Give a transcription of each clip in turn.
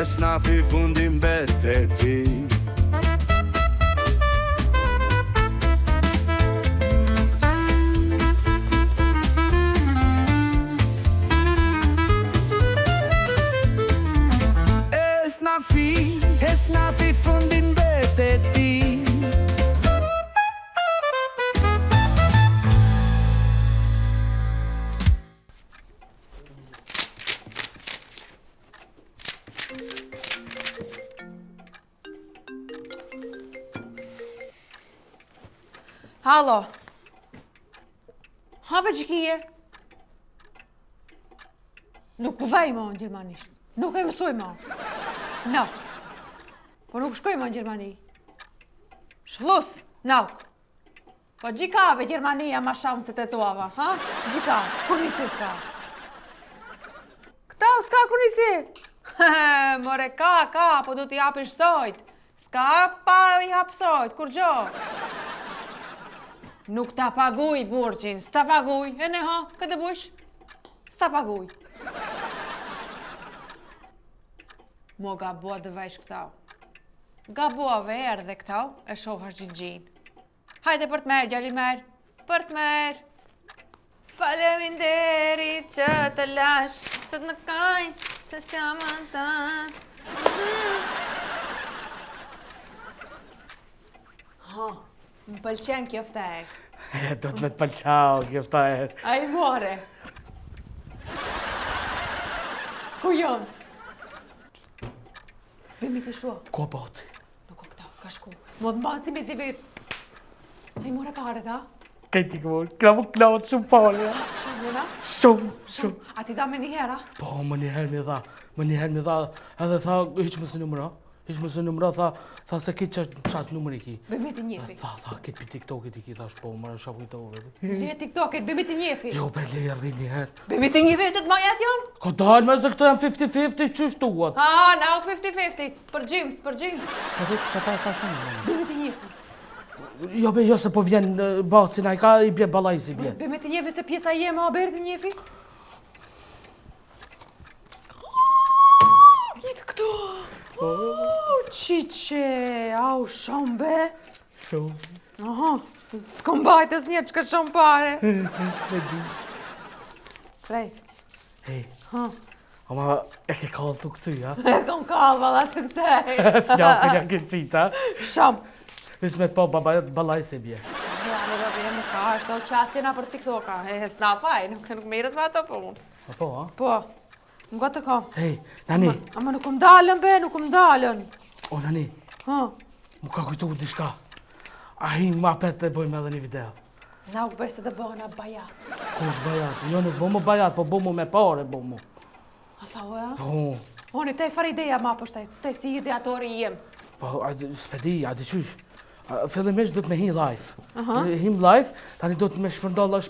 Esnafi fundin bete ti. Esnafi fundin bete ti. Halo. Hape që kije? Nuk vej ma në Gjermanisht. Nuk e mësuj ma. No. Po nuk shkoj ma në Gjermani. Shlus, nauk. Po gjikave Gjermania ma shamë se të tuava, ha? Gjikave, kur nisi s'ka? Këta s'ka kur nisi? More ka, po du t'i hapish sojt. S'ka pa i hap sojt, kur gjo? Nuk ta paguj burgjin, s'ta paguj, e ne ha, këtë bush? S'ta paguj. Mo gabua dhe vesh këtau. Gabuave erë dhe këtau, e shohash gjin. Hajde për të merë, gjallin merë, për të merë. Faleminderit që të lash, se të në kaj, se s'jam antan. Ha, më pëlqen kjo ftek. Do të me të pëlqau kjo ftek. A i more. Ku jonë? Bimi të shua. Ko boti? Nuk o këta, ka shku. Më të mbanë si me zivir. A i more pare, tha? Këti këmur, këna më klaut shumë pare. Shumë, njëra? Shumë. A ti da me një hera? Po, më njëherë mi dha, edhe tha, hiq më së numëra. Hiq më së numëra, tha se kitë qatë numër i ki. Bimi të njefi. Tha, kitë për TikTokit i ki, thash po, më shapu i to, vete. Le TikTokit, bimi të njefi. Jo, be le, rri njëherë. Bimi të njefi se të majat jonë? Ka dalë me se këto janë 50-50, që shtuat? Ha, nauk 50-50. Për gjims. Që ta e tha shumë. Bimi të njefi. Jo, be, jo se po vjen basin, a i ka i bje balajs i bje. Bimi të njefi se pjesa jema o berë të njefi? Gjithë këto. Qiqe, au shumë be. Shumë. Aha, s'kom bajtës një që ka shumë pare. Me di. Krejt. Hej, Ha. ama e ke kallë të këcy, ha? E kom kallë, valla të këtej. Flakën janë këtë qita. Shumë. Vis me po balaj se bje. Ja, në do bje më ka, është do qasina për TikToka. E, s'na faj, nuk merët me ato punë. A po, ha? Po, më gotë të kam. Hej, nani. Ama nuk më dalën, be, nuk më dalën. O, nani, Ha, mu ka kujtu në shka. A hi ma pet të bojmë edhe një video. na u bëjë se dhe bëhëna bajat. Kush bajat? Jo, nuk bëmu bajat, po bëmu me pare, bëmu. A tha o, ja? Po, Oni, te far ideja ma pështaj, te si ideatori jem. po, s'pedi, a di qysh. Fillimisht do të me hi live. Him live, tani do të me shpërndalla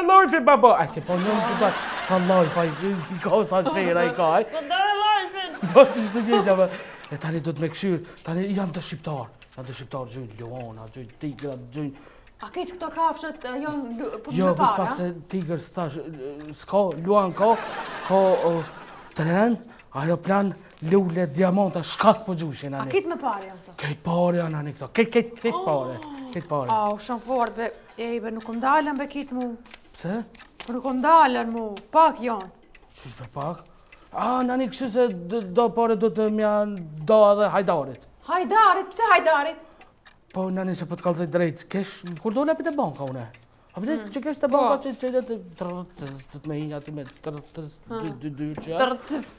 live, babo. A ke po njën që ta, sa live, i ka sa shera i ka, Shpërndalla live-in! Po që shtë gjithja, me. E tani do të me këshyrë, tani janë të shqiptar. Janë të shqiptar, gjujnë Luana, gjujnë Tigra, gjujnë... A këtë këto kafshët janë për Jo, me vis para? pak se Tigër s'ka, Luan ka tren, aeroplan, lule, diamanta, shkas po gjushin, A ani. këtë me pare janë këto? Këtë pare janë, ani, këto. Këtë pare. Këtë pare. Au, shumë fort, be, be, nuk më dalën be kitë mu. Pse? Po nuk më dalën mu, pak janë. Qysh për pak? A, nani, kështu se do pare do të mja do edhe hajdarit. Hajdarit, pse hajdarit? Po, nani, se po të kallëzoj drejt, kesh, kur do lepit e banka, une? A pëte që kesh të banka që dhe të me hinja ti me dy që ja?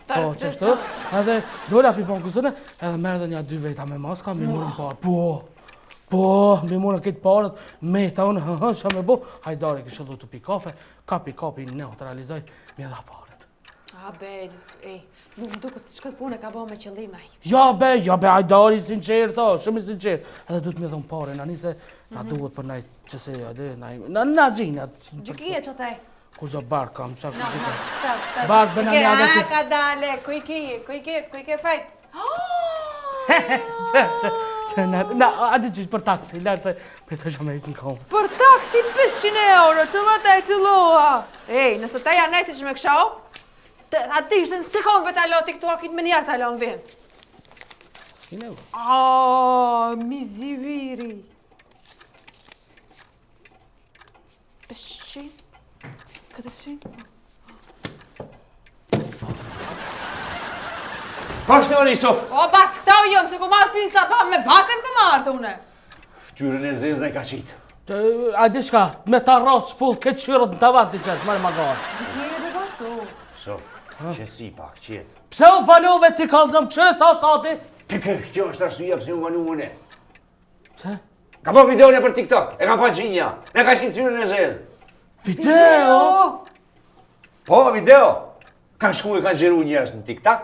Po, që shtë, edhe do lepi bankës tëne, edhe merë dhe një dy vejta me maska, mi mërën parë, po, mi mërën këtë parët, me ta unë, shë me bo, hajdari kështë do të pi kafe, kapi, neutralizoj, mi edha parët. A, be, nuk më duket se shkët punë e ka bo me qëllime. Ja be, hajdari sinqerë, tha, shumë i sinqerë, edhe du të me dhonë pare, nani se na duhet për naj qëse, na gjinë, Gjëkije që tej? kur gjo barë kam, qa Na, gjithë. Barë bëna një adhe që... Ka dale, ku i ke fejt? Na, adi që për taksi, lërë se për të shumë e izin komë. Për taksi 500 euro, që dhe te që loa. Ej, nëse te janë neti që me këshau, A ti ishte në sekundë për t'alo TikTokit me njerë t'alo në vend. Kine u. Miziviri. 500. 400. Ka është në Isuf? O, bat, këta u jëmë, se ku marrë pisa, pa me vakën ku marrë, thune. Ftyrën e zezën e ka qitë. A di shka, me ta rrasë shpull këtë qyrët në tavan të qesë, marrë magarë. Njëre dhe batu. Sof, qësi pak, qetë. Pse u falove ti kalzëm qësë asati? Pikë, që është arsye pse u vanu mëne. Pse? Ka po videone për TikTok, e ka pa qinja, ne ka shkitë ftyrën e zezën. Video? Po, video. Ka shku e ka gjeru njerës në TikTok,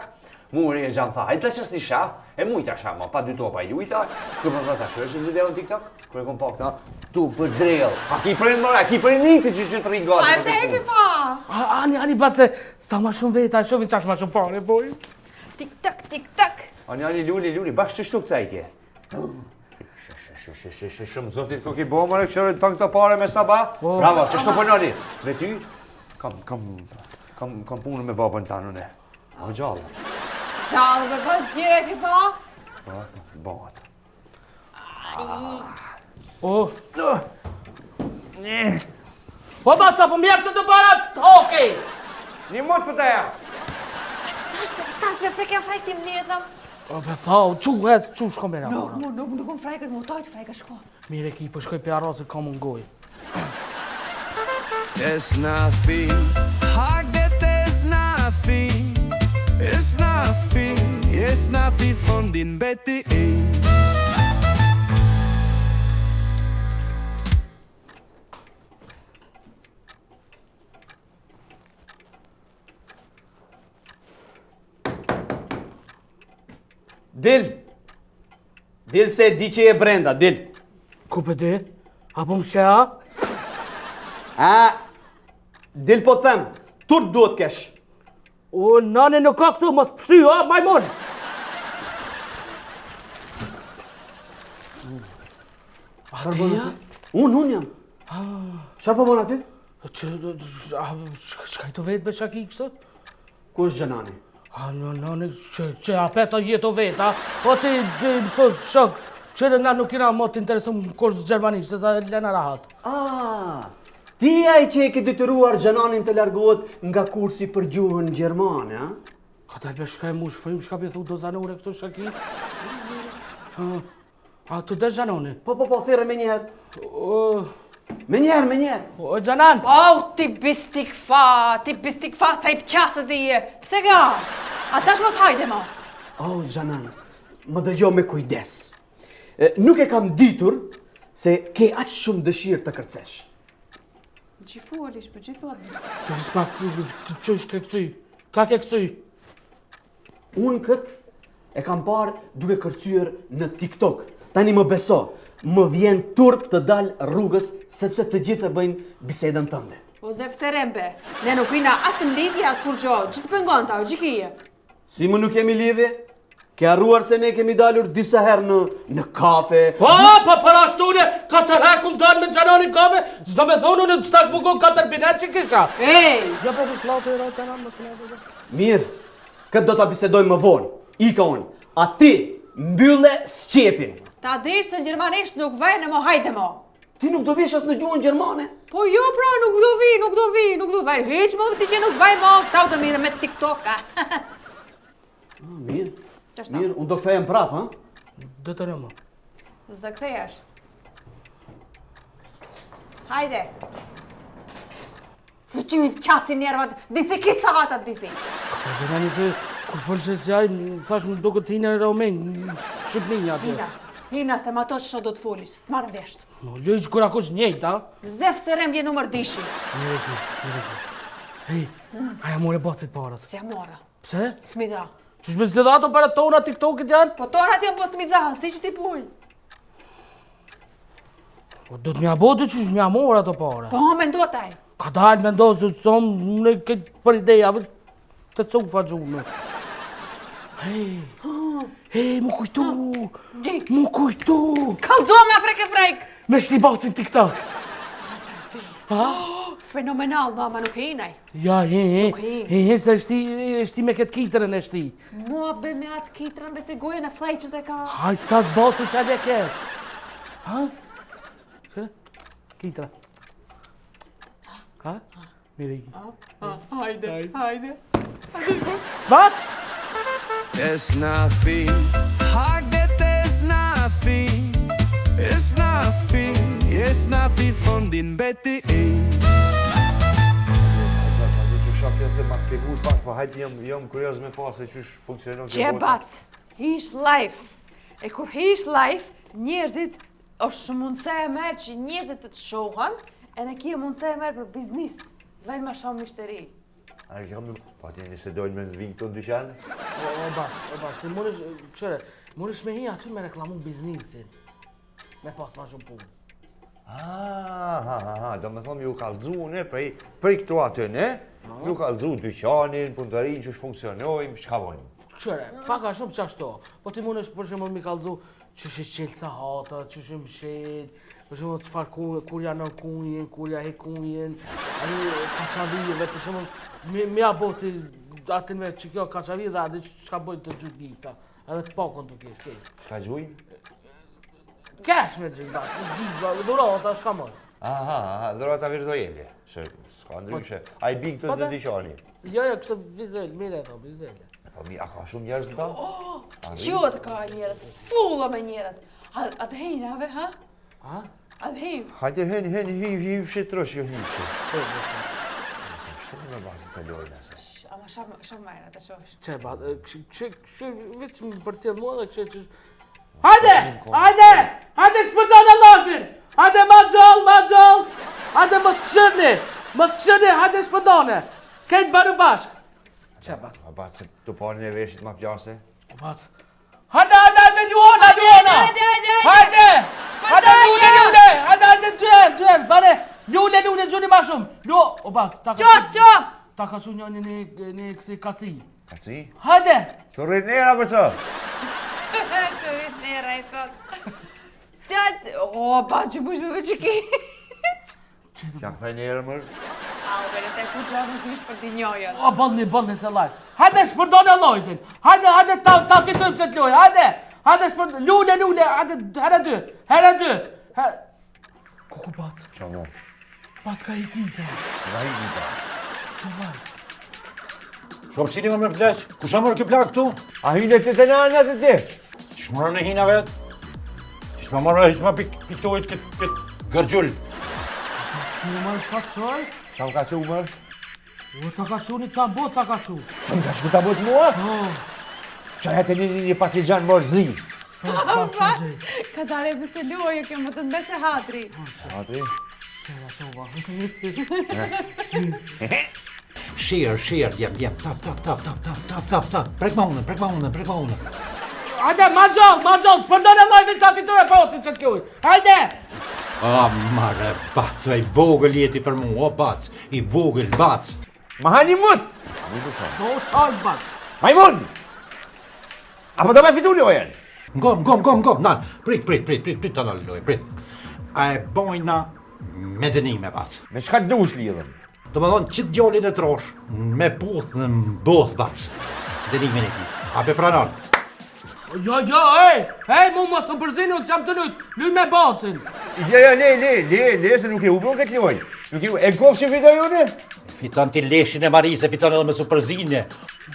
muri e gjanë tha, e të qës t'i sha, e mujta sha, ma pa dy topa i lujta, kërë më tha, kërë është në video në TikTok? Kërë e kom pa këta, tu për drejl, a ki prejnë mëra, a ki prejnë niti që të ringatë. A te epi pa. Ani pa se sa ma shumë veta, shofi qash ma shumë pare, boj. Tik-tak, tik-tak. Ani, luli, bashkë që shtu këca i kje. Shumë zotit ko ki bo mëre, këshore të këto pare me saba. Bravo, që shtu përnoni. Dhe ty, kam punë me babën ta nëne. O gjallë. Gjallë me pas gjeki pa. Bëhat. O. Po baca, po mjep që të barat, hoke. Një mot për të ja. Tash me freke frejtim njëtëm. O be thau, që shko me nga mora. Nuk më freket, më tojtë freke shko. Mire ki, po shkoj për arrasë ka më ngoj. Esnafi, hagdet esnafi. Esnafi fondin beti i. Dil se di që e brenda, dil. Ku për di? Apo më shea? Dil po të them, tur duhet kesh. O, nani nuk ka këtu, mos pështy, majmon! A ti ja? Unë jam. Çfarë po bën aty? Shkaj të vetë be shaki kështë? Ku është Gjanani? Nani, që apeta jeto vetë, a? O ti, mësot, shok, qëre na nuk kina mo të interesum kurs gjermanisht, se sa lena rahat. Ti ai që e ke detyruar Gjananin të largohet nga kursi për gjuhën gjermane, a? Ka të albe shkaj mu shfrim, shka për thu do zanore këtu shaki? A të dhe Gjanoni? Po, thire me njëherë. Me njëherë. O, Gjanan! Ti bistik fa, sa i pëqasët i je. Pse ga? A tash mos hajde ma. Gjanan, më dëgjo me kujdes. Nuk e kam ditur se ke aq shumë dëshirë të kërcesh. Gjifolish, për gjithuat. Qësh ke këcuj? Ka ke këcuj? Unë këtë e kam parë duke kërcyer në TikTok. Tani më beso, më vjen turp të dal rrugës sepse të gjithë e bëjnë bisedën tënde. O zef Serembe, ne nuk ina asë në lidhje asë kur gjo, gjithë pëngon ta, o gjikije. Si më nuk kemi lidhje? Ke arruar se ne kemi dalur disa herë në kafe. Pa për ashtune, 4 herë kum dalë me Gjananin kafe, zdo me thonë unë qëtash më gonë 4 binet që kisha. Ej! Ja po më slatu e rojtë Gjanan, më slatu. Mirë, këtë do t'a bisedojmë më vonë. Ika unë, a ti mbylle sqepin. Ta desh se në gjermanisht nuk vajnë e mo hajde mo. Ti nuk do vish as në gjuhën gjermane? Po jo pra, nuk do vi. Heq mo ti që nuk vaj mo, ta u të mire me TikTok, a. Mirë, unë do këthejem prapë, ha? Dhe të në më. Zdo këthejesh. Hajde. Fuqimi qasi njerëvat, disi kitë sa hatat disi. Ka të në një se, kur fëllëshes jaj, thash më do këtë hinë e Romen, Shqipninja atje. Hina se ma to që do të folish, s'marë vesht. No, lëjsh kur akush njejt, ha? Zef Serem je numër dishi. Njëre ki. Hej, aja more batit parës. Si mora. Pse? Smida. Qësh me zledha ato para tona TikTokit janë? Po tonat janë po smida, si që ti puj. Po do t'mja bote qësh mja more ato pare. Po me ndo taj. Ka dalë me ndo se som në këtë për ideja, të cufa gjume. Hej, mu kujtu! Gjik. Mu kujtu! Kalzo me frek. Me shti batin TikTok. Fantasi. Ha? fenomenal, no, ama nuk e inaj. Ja, he, se shti me këtë kitërën e shti. Mua be me atë kitrën, bese goje në flejqët e ka. Hajt, sa s'bosë që e kesh. Ha? Shkëre? Kitra. Ha? Mire iki. Hajde. Bat? Es nafi, hagdet es nafi. Es nafi von din Betty E. Shakja se ma s'ke gut pak, po hajt jam kurioz me pa se qysh funksionon kjo botë. Gjebat, hish life. E kur hish life, njerëzit është mundëse e merë që njerëzit të shohën, e në kia mundëse e merë për biznis. Vajnë ma shumë mishteri. A jam pa ti nëse dojnë me në vinë këto në dyqanë? O bat, se mënesh me hi aty me reklamu biznisin. Me pas ma shumë punë. Do me thonë ju kalëzu ne prej këto aty ne, ju kalëzu dyqanin, punëtarin që funksionojmë, shka vojnë. Qëre, paka shumë qashto, po ti mënesh për shumë mi kalëzu që shi qelë sa hata, që shi mshet, për shumë të farë kur janë në kunjen, kur ja he kunjen, ani kaçavive, për shumë mi aboti atin me që kjo kaçavi dhe adi shka bojnë të gjut gita, edhe të pakon të kesh, kej. Shka gjujnë? Kesh me gjit, dhurata shka mos. Dhurata virtuale, s'ka ndryshe. A i bing të të dyqani? Jo, kështë vizel, mire e tho, vizel. Po mi, a ka shumë njerëz në ta? Qëtë ka njerëz, fulla me njerëz. A të hejnave, ha? Ha? A të hejnë. Hajde hen, hiv, shetrosh jo hivë. Shtë me bazë të lojnë asë. Ama shumë majra të shosh. Që ba, kështë veç më përcjell mua dhe kështë që... Hajde, shpërdo në lafin! Hajde, ma gjall! Hajde, mos këshërni, hajde shpërdone! Kejtë baru bashk! Që ba? A batë se të panë e veshit ma pjase? Hajde, luona! Hajde, duen, bare! Lule, gjuni ma shumë! O batë, ta ka shumë një kësi kaci. Kaci? Hajde! Të rritë nera për që? Të rritë nera i thot. Qatë, ba që bush me që ki. Qa këthaj njerë mërë? Albert, e ku gjatë nuk ishtë për t'i njojën. O, bëllni se lajt. Hajde, shpërdone lojtin. Hajde, ta fitujmë qëtë lojë. Hajde, shpërdone. Lule, hajde, herë dy. Kuku bat. Qa mo? Pas ka i kita. Nga i kita. Që lajt. Shumë sili më pleq, ku shë mërë kjo plak këtu? A hynë të të në të ti? Që mërë në hina vetë? Që më mërë, që më piktojt këtë gërgjull. Që më marrë shka qoj? Qa më ka që u mërë? O, ta ka qu një tabot, ta ka qu. Që më ka që ta bot mua? Qa jetë një patlijan mërë zi. Ka dare bëse loje, kjo më të nbese hatri. Hatri? Shirë, jem, tap. Prek ma unën. Hajde, ma gjall, shpërdone lojvin ta fitoj e poci që t'kjuj. Hajde! A, mare, bac, i vogël jeti për mu, o bac, i vogël, bac. Ma hani mut! Do shal, bat. Majmun! Apo do me fitu lojen? Ngom, nan, prit të në lojë, prit. A e bojna me dënime, bac. Me shka të dush lidhëm? Do më thonë qitë djallin e trosh, me puth në mboth, bac. Dënimin e ki, a pe pranon. Jo, hej, mu mos më përzinu, qam të luj me bacin. Le, se nuk e u bën këtë loj. Nuk e u, e kofë që fitoj une? Fiton ti leshin e Marise, fiton edhe me superzine.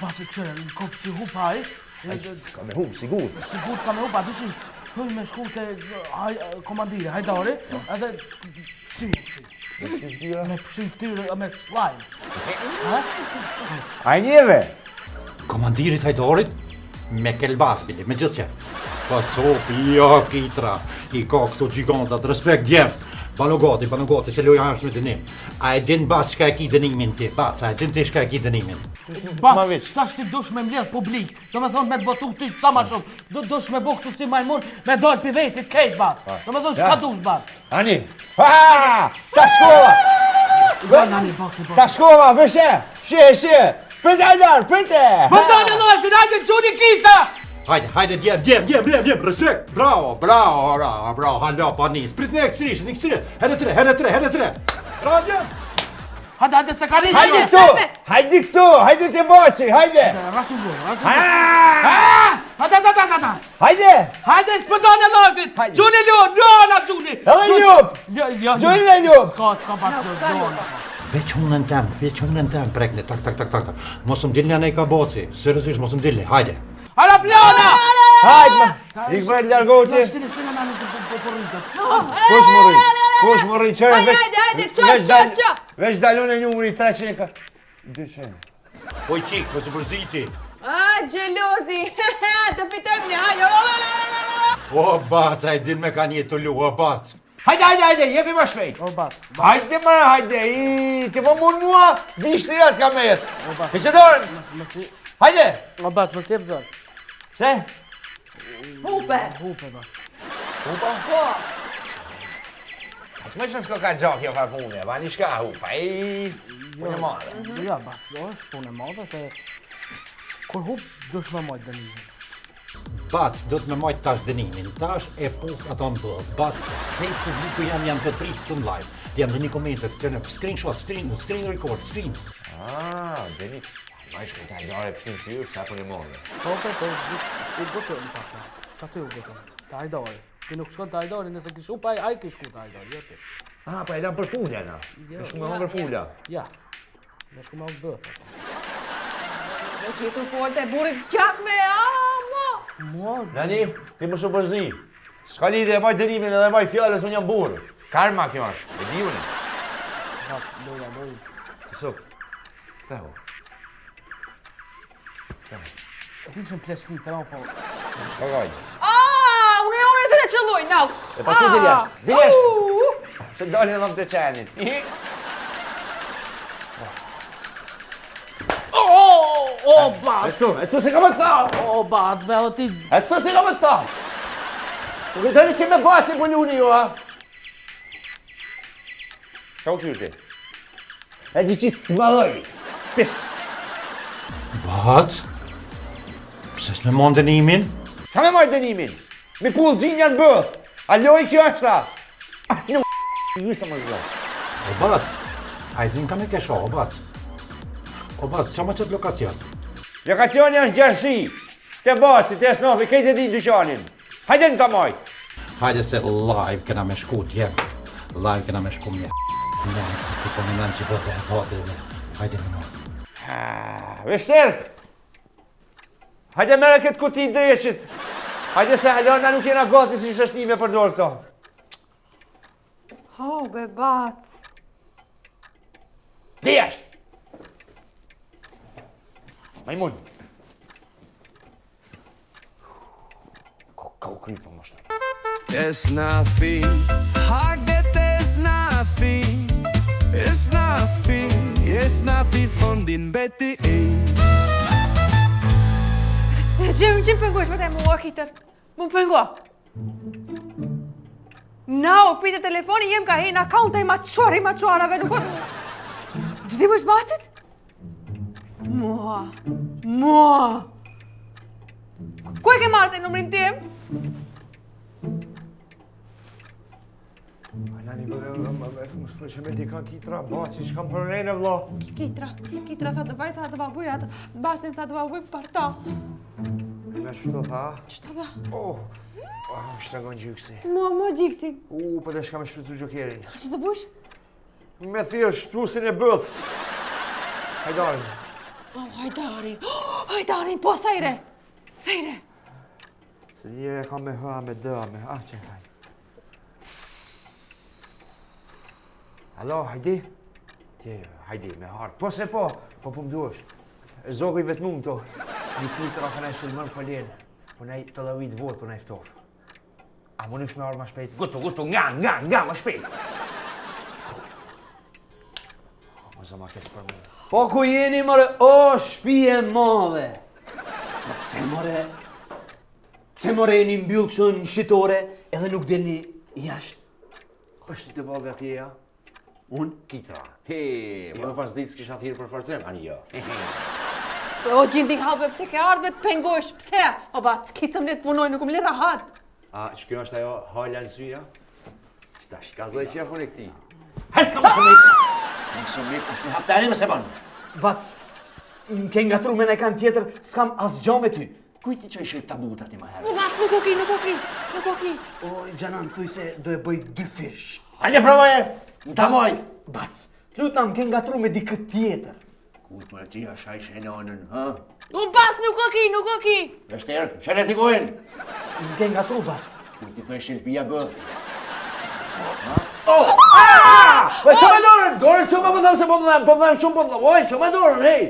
Bati qërë, në kofë si hupaj. Ka me hum, sigur. Sigur ka me hupa, du që thuj me shku të komandire, hajdari, edhe me pëshim ftyrë, me slajnë. A njeve? Komandirit hajdarit, me kelbas, bile, me gjithë që. Pa sopi, jo, kitra, i ka këto gjigantat, respekt djemë. Banogati, se loja është me dënim. A e din bas shka e ki dënimin ti, bas, a e din ti shka e ki dënimin. Bas, shtash ti dush me mbledh publik, do me thonë me të votu ty sa ma shumë, dush me bo këtu si majmun, me dojnë pi vetit kejt, bas. Do me thonë shka dush, bas. Ani, ta shkova! Ta shkova, vëshe, shie, prite hajdar, prite! Përdojnë e lojfin, hajde quni kita! Hajde, djem, respekt! Bravo, halo, pa nis. Prit në ekstrishën, herë tre. Bravo, djem! Hajde se ka një. Hajde këtu! Hajde këtu! Hajde të boci! Hajde! Rasu gol, rasu Ah! Hajde. Hajde! Hajde s'pëton e lopit. Hajde. Gjuni Ljon, Ljon a Gjuni. Edhe ljub! Gjuni dhe ljub! S'ka pas Ljon. Veç hunën tem, prekni, tak. Mos më dilni anej ka boci, seriozisht mos më dilni, hajde. Hala Plana! Hajde! Ik bëjt largoti! Shtini në anës po rritet. Kush më rri qërë? Hajde, qa. Veç dalun e numëri 300. 200. Oj qik, mos u përziti. Gjelozi. Të fitojmë një, hajde. O bac, a i din me ka një të lu, o bac. Hajde, jepi më shpejt. O bat. Hajde më, hajde, ti po mund mua, di shtëriat ka me jetë. Ke që dorën? Hajde! O bat, mos jep zor. Se? Hupe. Hupe bat. Hupa? Po. Më që s'ko ka gjak jo farë pune, ba një shka hupa, punë e madhe. Ja, bat, është punë e madhe se kur hup dush më mojt dënimin. Bac, do të me majt tash dënimin, tash e puh ato në bërë. Bac, krejt publiku janë të pritë të në live. Janë dhe një komentet, të në screenshot, screen record, screen. Deni, ma i shkëtaj dare pështin të sa punë e madhe. Po, u gëtëm pak. Ta ty u gëtëm. Ta hajdari. Ti nuk shkon të hajdari, nëse kish hup, ai kish ku të hajdari, jo ti. Pa e dam për pulja na. Jo. Shku me hongër pulja. Ja. Me shku me u bëth. Do që tu folte burit qak me ama. Mua, Nani, ti më shumë përzi. S'ka lidhje e maj dënimin edhe maj fjallës unë jam burë. Karma kjo është, e di unë. bat, loja. Kësuk, këthehu. E pinë që në plesni, të rao po. Pagaj. Unë se ne qëlloj, nau. E pa ti diljash, diljash. Se dalin edhe të qenit. O, bat! Estu se ka më të tha. O, bat, me edhe ti... Estu se ka më të tha. Nuk e tëni që me batë që bëlluni ju, a? Ka u qyrë ti? E di që të smadoj. Pis. Bac, pse s'me mon dënimin? Qa me majtë dënimin? Mi pullë gjinë janë bëth. A loj kjo është ta? Në ju sa më zhë. O bac, a i din ka me kesha, o bac. O bac, qa ma qëtë lokacion? Lokacioni është Gjershi. Te baci, te snofi, kejtë e di dyqanin. Hajde në ta majtë. Hajde se live kena me shku djem. Live kena me shku mje. Nëse ti po minan që bëze e bote dhe. Hajde në mojë. Veshterk. Hajde mere këtë kuti i dreshit. Hajde se halona nuk jena gati si shështime për dorë këto. Oh, be bac. Dijash! Majmun. Ka u krypë më shtë. It's nothing. Hagget is nothing. It's nothing. It's nothing from din beti e. Që më pëngosh, me te mua kitër. Më pëngo. No, këpite telefoni jem ka hejnë akaunt e i maquarave, nuk o... Gjdi vësh batit? Mua. Ku e ke marrë të numrin tim? Nani, më së që me di ka kitra, baci, që kam përrejnë vlo. Kitra tha të vaj, tha të babuj, atë basin tha të babuj për ta. Me shto tha? Qështë tha? Më shtragon gjyksi. Mua gjiksi. Për dhe shka me shfrytzu gjokerin. Që të bush? Me thirë shtrusin e bëthës. Hajdarin. Hajdarin, po thejre. Se njëre kam me hëa me dëa me... që hajde. Alo, hajdi? Hajdi, me hartë. Po se po më duesh. E zogu i vetëmum këto. Një kitra ka nej sulmën falenë. Po nej të dhavit votë, po nej ftofë. A më nësh me arë ma shpejt? Gutu, nga, ma shpejt. Më zë ma kesh për me. Po ku jeni mëre, o shpije madhe. Pse mëre jeni mbyllë kështu në shqitore edhe nuk deni jashtë. është të bëllë atje, ja? Unë? Kitra. Më pas ditë s'kisha thirë për forcem, ani jo. O gjindi halpe, pse ke ardhme të pengosh, pse? O bat, s'kicëm le të punoj, nuk më li rahat. A, që kjo është ajo hala në syja? Qëta shkazoj që ja punë e këti. Hajtë s'ka më shumë Nëse mik, është me hap tani më se ban. Bac, m'ke ngatru me në kanë tjetër, s'kam asgjë me ty. Kujti që ishe tabuta ti më herë. Bac, nuk o ki. O, Gjanan, thuj se do e bëj 2 fish. Hajde provoje, në tamoj. Bac, luta m'ke ngatru me dikë tjetër. Kujt më ti asha ishe nanën, ha? Bac, nuk o ki. Veshterë, shërë ti gojnë. M'ke ngatru, Bac. Kujti thë shilpia bëth. Oh! Ah! Po ço më dorën? Dorën ço më them se po them shumë po them. Oj, ço më dorën, hey.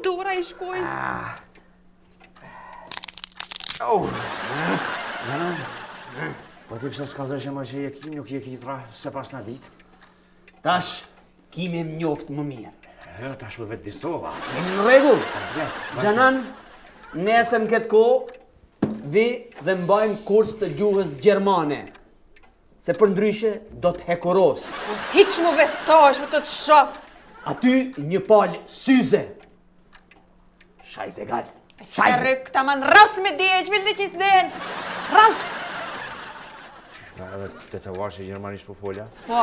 Dora i shkoj. Oh. Janan. Po ti pse s'kallësh më që nuk je kitra se pas na ditë? Tash, kime m'njoft më mirë. Tash u vetë disova. Jemi në rregull. Gjanan, nesër në këtë kohë, vi dhe mbajmë kurs të gjuhës gjermane. Se për ndryshe do të hekuros. Hiq mu besosh me të shof. Aty një palë syze. Shajze gal. Shajze. Këta man raus me dje, që vilë që s'den. Raus. Na edhe të washe gjermanisht po folja. Po.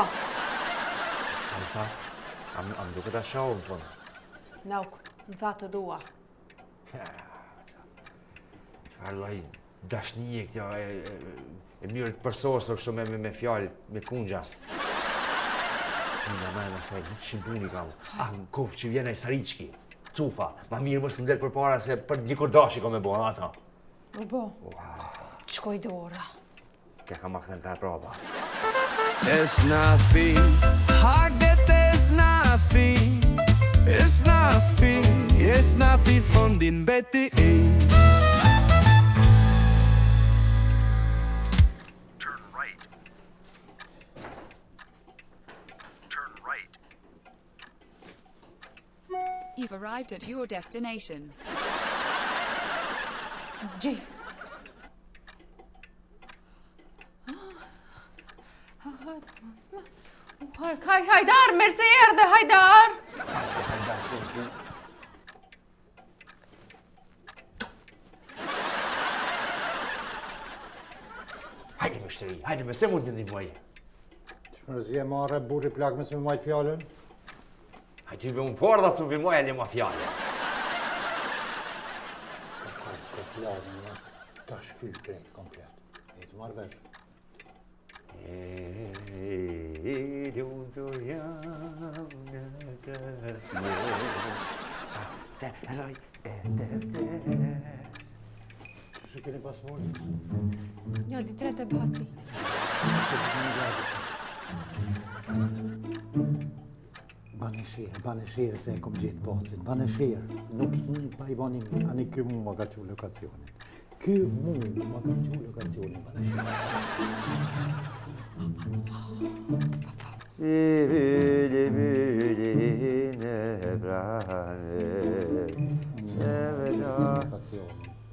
Ai tha, am duke ta shohëm po. Nauk, më tha të dua. Çfarë lloj dashnije kjo e mirë të përsosur kështu me fjalë, me kungjas. Nga me nësaj, një të shimpuni kam. Në kofë që vjen e Sariçki, cufa, ma mirë mështë më del për para se për një kordashi ko me bo, ata. U bo, qkoj Dora. Kja ka ma këtën ka prapa. It's nothing, haget is nothing. It's nothing från din Betty. You've arrived at your destination. Gji. Hajdar, merse erdhe, Hajdar. Hajde më shtëri, hajde më se mund të ndihmoj. Shmërzje marrë burri plakmës me majtë fjallën? Hajde me unë porda së më vimoj e le ma fjallë. Ta shkyll krejt komplet. E të marrë vesh. Që keni pas morë? Një, di tre të baci. Bane shirë se e kom gjetë bacin. Bane shirë. Nuk hi pa i bani mi. Ani kë mu ma ka që lokacionin. Kë mu ma ka që lokacionin, bane shirë. Si vili në brane.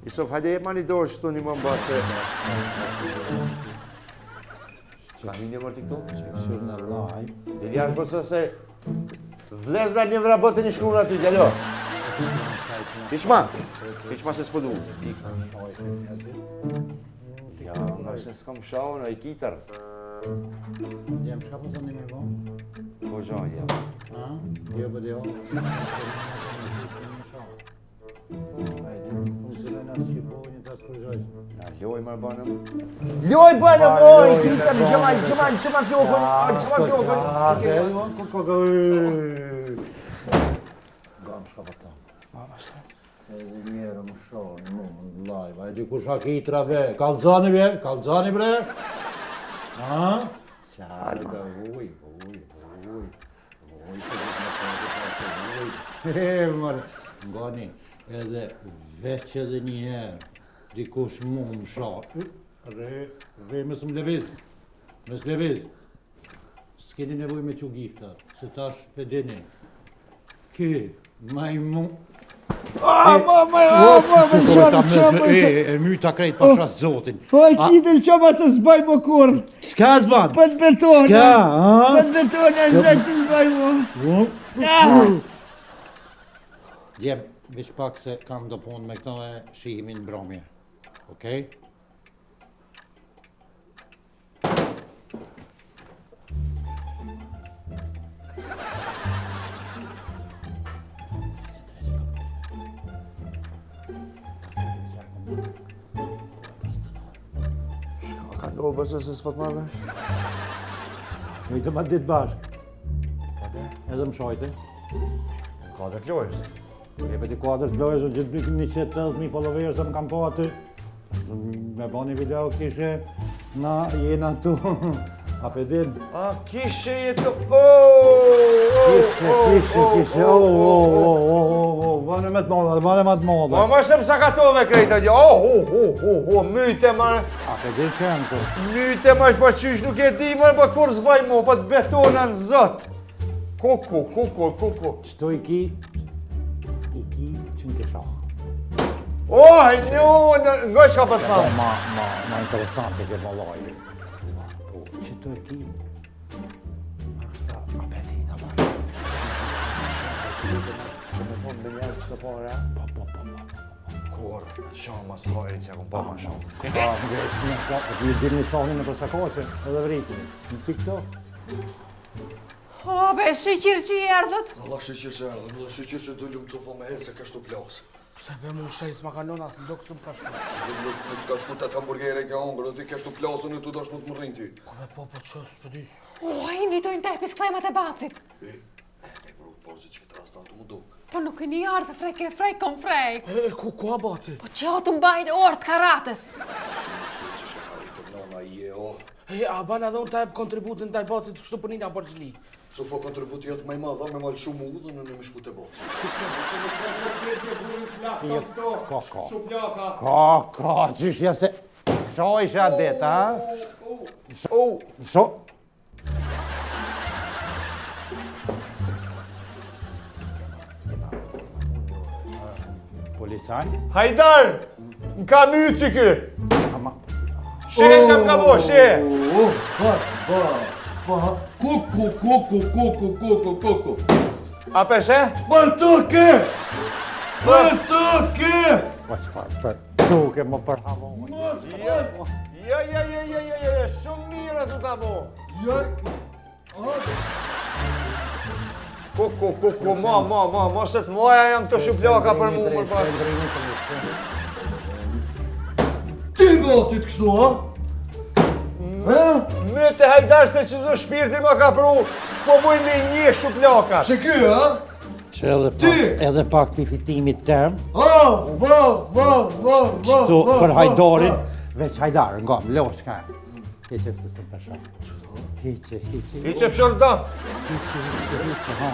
Isof, hajde jep ma një dorë që të një më mbase. Ka një mërë TikTok? Qekëshir në live. Dhe janë përsa se vlezda një vrabotin i shkrunë aty, gjello. Ishma se s'po du. Ja, nga se s'kam shau në i kitër. Jem shka po të një me bo? Po zha, ja. Ha? Jo për jo? Ljoj më banëm. Ljoj banëm, oj, kitëm, qëman fjokën. Gam shka për ta. Edhe njerë më shonë, mund, live. A e di kush ha kitra be? Kalzani be? Kalzani bre? Ha? Qarë ka uj. Marë. Ngani, edhe veç edhe njerë. Dikush mu më shakë. Re, mësë më leviz. S'keni nevoj me që gifta, se tash pedeni. Ky, maj mu... E myta krejt pashas zotin. Po e kitën që ma se s'baj më kur. Shka zban? Pët beton. Shka, ha? Pët beton e zë që s'baj më. Djem, vish pak se kam do punë me këto e shihimin bromje. Okej? Po, bëse se s'pat marrë vesh. Jojtë ma ditë bashkë. Edhe më shojtë. Ka dhe klojës. E për t'i kuadrës blojës, gjithë 180.000 followers më kam po aty. Me bo një video kishe na jena tu. A për din? A, kishe jetu... Kishe, bane me t'modha, bane me t'modha. Ma shëm sa katove krejta një, myte marë. A për din shenë të? Myte marë, pa qysh nuk e di marë, pa kur zbaj mo, pa t'betona në zot. Kuku. Qëto i ki që në kisha. Nga shka për të thamë. Ma interesante ke më lojë. Qëto i ki, ashta apetina da. Që me thonë me njerë që të pare? Po. Kur, shumë mas lojë që akon pa ma shumë. Një dirë një shohin në përsa koqe, edhe vritin. Në TikTok. O, be, shiqir që i erdhët? Allah shiqir që erdhë, Allah shiqir që dullu më cufo me herë se ka shtu plasë. Pse be mu shej s'ma kalon atë ndokë s'm ka shku. Nuk ka shku të hamburgere ke hongër, dhe ti ke shtu plasën e tu dash më të më rrinë ti. Po, që s'pëdis. O, i një dojnë tepis klemat e bacit. E bro, pozit që këtë rast atu më duk. Po nuk e një ardhë frejkom frejk. Ku a bati? Po që ato mbajt orë të karatës. Shumë që shë harit të nona i e o. A ban edhe unë ta ebë kontributin taj bacit kështu për një nga bërgjli. Su fo kontributi jetë maj madha me malë shumë u dhe në me shku të bacit. Ka, qyshja se... Sho isha det, ha? Sho... Polisaj? Hajdar! M'ka mytë që kë! Shesha m'ka bo, she! Kuku. A peshe? Bërtuke! Po qëfar, për duke më përhavon. Ja, shumë mirë të ta bo. Kuku, ma se të mlaja janë këto shuplaka për mu për bashkë. Ti bacit kështu, ha? Me të Hajdar se që do shpirti ma ka pru, s'po buj me një shuplaka. Që ky, ha? Që edhe pak për fitimit tem, qëtu për Hajdarin, veç Hajdar, nga më losh ka. Hiqe se se përsha. Hiqe. Hiqe pëshor da. Ha.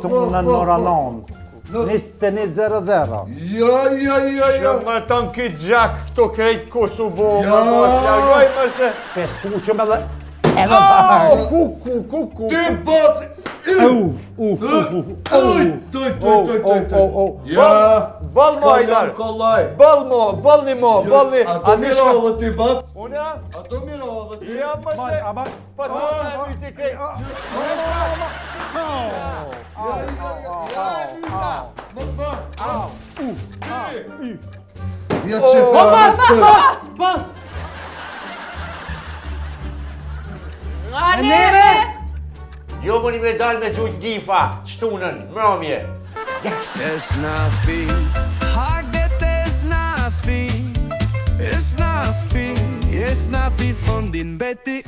Shtu në Noranon, 21:00. Ja. Që më tënë këtë gjak këto krejt kushu bo, më mos largoj më se... Pes kuqëm edhe parë. Kuku. Ti bacit! Ja! Bal mo Hajdar. Bal një mo. Ato miro dhe ti bac? Unë? Ato miro dhe ti? Ja më se... Pa të më e myti krejt. Ja që Bas! Nga neve! Jo më një me dal me gjujt gifa, shtunën, mramje. It's nothing. Hagdet is nothing. It's nothing. It's nothing från din Betty.